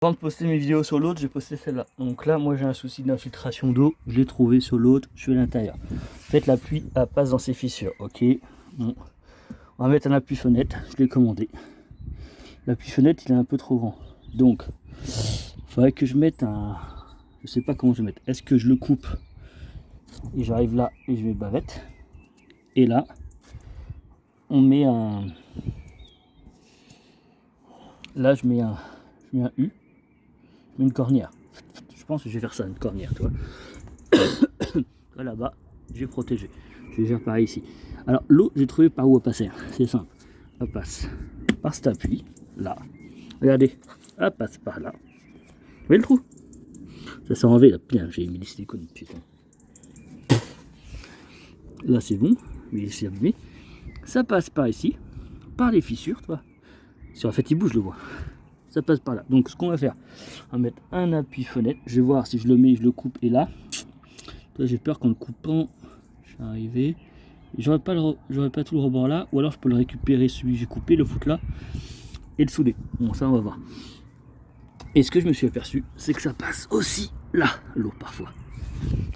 Avant de poster mes vidéos sur l'autre, j'ai posté celle-là. Donc là, moi j'ai un souci d'infiltration d'eau. Je l'ai trouvé sur l'autre, je suis à l'intérieur. En fait, la pluie elle passe dans ces fissures. Ok, bon. On va mettre un appui-fenêtre, je l'ai commandé. L'appui-fenêtre, il est un peu trop grand. Donc, il faudrait que je mette un... Je sais pas comment je vais mettre. Est-ce que je le coupe et j'arrive là et je mets bavette. Et là, on met un... Là, je mets un U. Une cornière. Je pense que je vais faire ça, une cornière, tu vois. Là-bas, j'ai protégé. Je vais faire pareil ici. Alors, l'eau, j'ai trouvé par où elle passait. C'est simple. Elle passe par cet appui, là. Regardez, elle passe par là. Vous voyez le trou? Ça s'est enlevé, là. Bien, j'ai mis les silicones, putain. Là, c'est bon. Mais c'est abîmé. Ça passe par ici, par les fissures, tu vois. En fait, il bouge, le bois. Ça passe par là. Donc ce qu'on va faire, on va mettre un appui fenêtre. Je vais voir si je le mets, je le coupe. Et là, j'ai peur qu'en le coupant, je suis arrivé. J'aurais pas tout le rebord là. Ou alors je peux le récupérer, celui que j'ai coupé, le foutre là. Et le souder. Bon, ça on va voir. Et ce que je me suis aperçu, c'est que ça passe aussi là, l'eau parfois.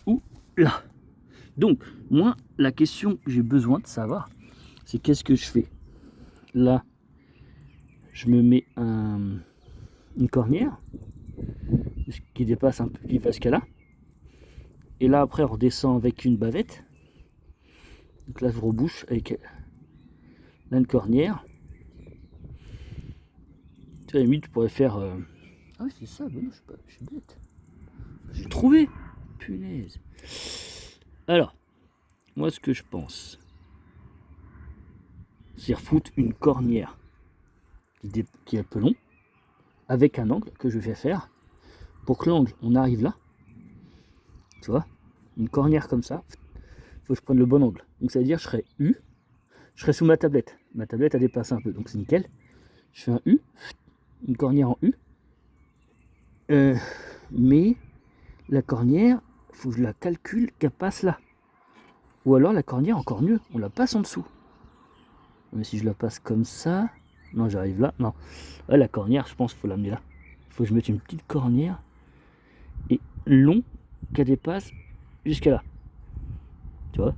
Ou là. Donc, moi, la question que j'ai besoin de savoir, c'est qu'est-ce que je fais. Là, je me mets une cornière qui dépasse un peu, qui va jusqu'à là. Et là après on redescend avec une bavette. Donc là je rebouche avec là une cornière. Tu vois, à la limite tu pourrais faire... Ah oui c'est ça, ben non, je suis bête. J'ai trouvé. Punaise. Alors, moi ce que je pense, c'est refoutre une cornière qui est un peu long, avec un angle que je vais faire, pour que l'angle, on arrive là. Tu vois, une cornière comme ça, il faut que je prenne le bon angle. Donc ça veut dire je serai U, je serai sous ma tablette. Ma tablette elle dépasse un peu, donc c'est nickel. Je fais un U, une cornière en U. Mais la cornière, il faut que je la calcule qu'elle passe là. Ou alors la cornière, encore mieux, on la passe en dessous. Mais si je la passe comme ça, non j'arrive là, non. Ouais, la cornière, je pense qu'il faut l'amener là. Il faut que je mette une petite cornière et long qu'elle dépasse jusqu'à là. Tu vois?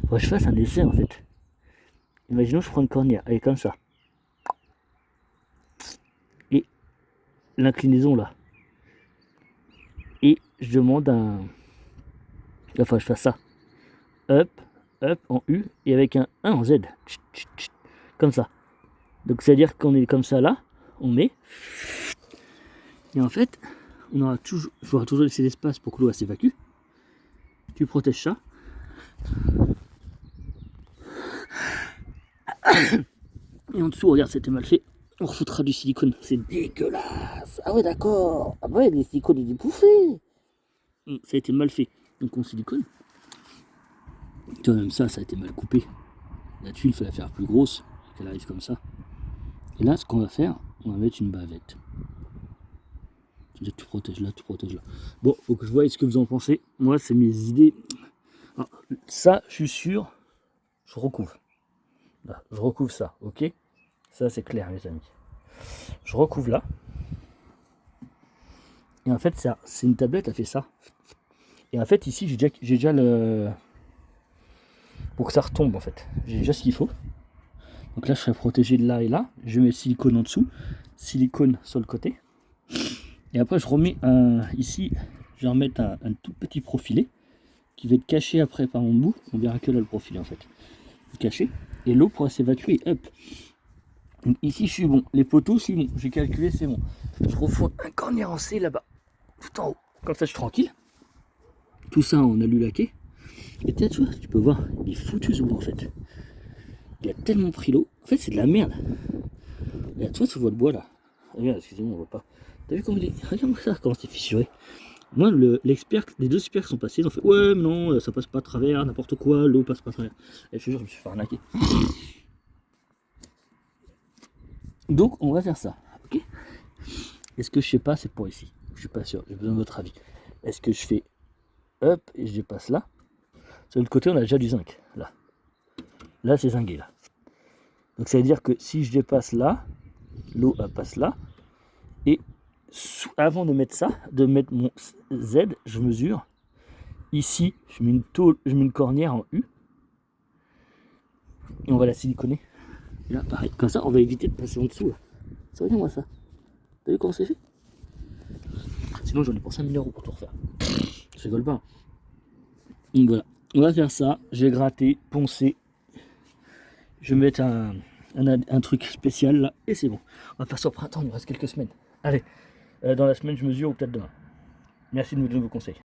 Faut que je fasse un essai en fait. Imaginons je prends une cornière, elle est comme ça. Et l'inclinaison là. Et je demande un... Enfin je fasse ça. Up, up en U et avec un 1 en Z. Comme ça. Donc c'est à dire qu'on est comme ça là, on met. Et en fait, on aura toujours, il faudra toujours laisser l'espace pour que l'eau s'évacue. Tu protèges ça. Et en dessous, regarde, c'était mal fait. On refoutra du silicone. C'est dégueulasse. Ah ouais, d'accord. Ah ouais, le silicone il est bouffé. Ça a été mal fait. Donc on silicone. Tu vois, même ça a été mal coupé. La tuile, il faut la faire plus grosse. Qu'elle arrive comme ça. Et là, ce qu'on va faire, on va mettre une bavette. Tu protèges là, tu protèges là. Bon, faut que je voie ce que vous en pensez. Moi, c'est mes idées. Alors, ça, je suis sûr, je recouvre. Là, je recouvre ça, ok? Ça, c'est clair, les amis. Je recouvre là. Et en fait, c'est une tablette, elle fait ça. Et en fait, ici, j'ai déjà le... Pour que ça retombe, en fait. J'ai déjà ce qu'il faut. Donc là, je serai protégé de là et là. Je mets silicone en dessous. Silicone sur le côté. Et après, je remets ici, je vais remettre un tout petit profilé qui va être caché après par mon bout. On verra que là le profilé en fait. Caché. Et l'eau pourra s'évacuer. Hop. Donc ici, je suis bon. Les poteaux, je suis bon. J'ai calculé, c'est bon. Je refous un cornière en C là-bas. Tout en haut. Comme ça, je suis tranquille. Tout ça en alu laqué. Et peut-être, tu vois, tu peux voir, il est foutu ce bout en fait. Il a tellement pris l'eau. En fait, c'est de la merde. Regarde, toi, tu vois le bois là. Regarde, excusez-moi, on voit pas. T'as vu comment il est... Regarde ça, comment c'est fissuré. Moi, les deux experts qui sont passés, ils ont fait ouais, mais non, ça passe pas à travers, n'importe quoi, l'eau passe pas à travers. Et je te jure, je me suis fait arnaquer. Donc, on va faire ça, ok? Est-ce que je sais pas, c'est pour ici. Je suis pas sûr, j'ai besoin de votre avis. Est-ce que je fais hop et je dépasse là? Sur l'autre côté, on a déjà du zinc, là. Là, c'est zingué, là. Donc, ça veut dire que si je dépasse là, l'eau passe là. Et avant de mettre ça, de mettre mon Z, je mesure. Ici, je mets une tôle, je mets une cornière en U. Et on va la siliconer. Et là, pareil. Comme ça, on va éviter de passer en dessous. Là. Ça va bien, moi, ça. T'as vu comment c'est fait? Sinon, j'en ai pour 5000 € pour tout refaire. Je rigole pas. Donc voilà. On va faire ça. J'ai gratté, poncé. Je vais mettre un truc spécial là. Et c'est bon. On va faire ça au printemps. Il nous reste quelques semaines. Allez. Dans la semaine, je mesure ou peut-être demain. Merci de me donner vos conseils.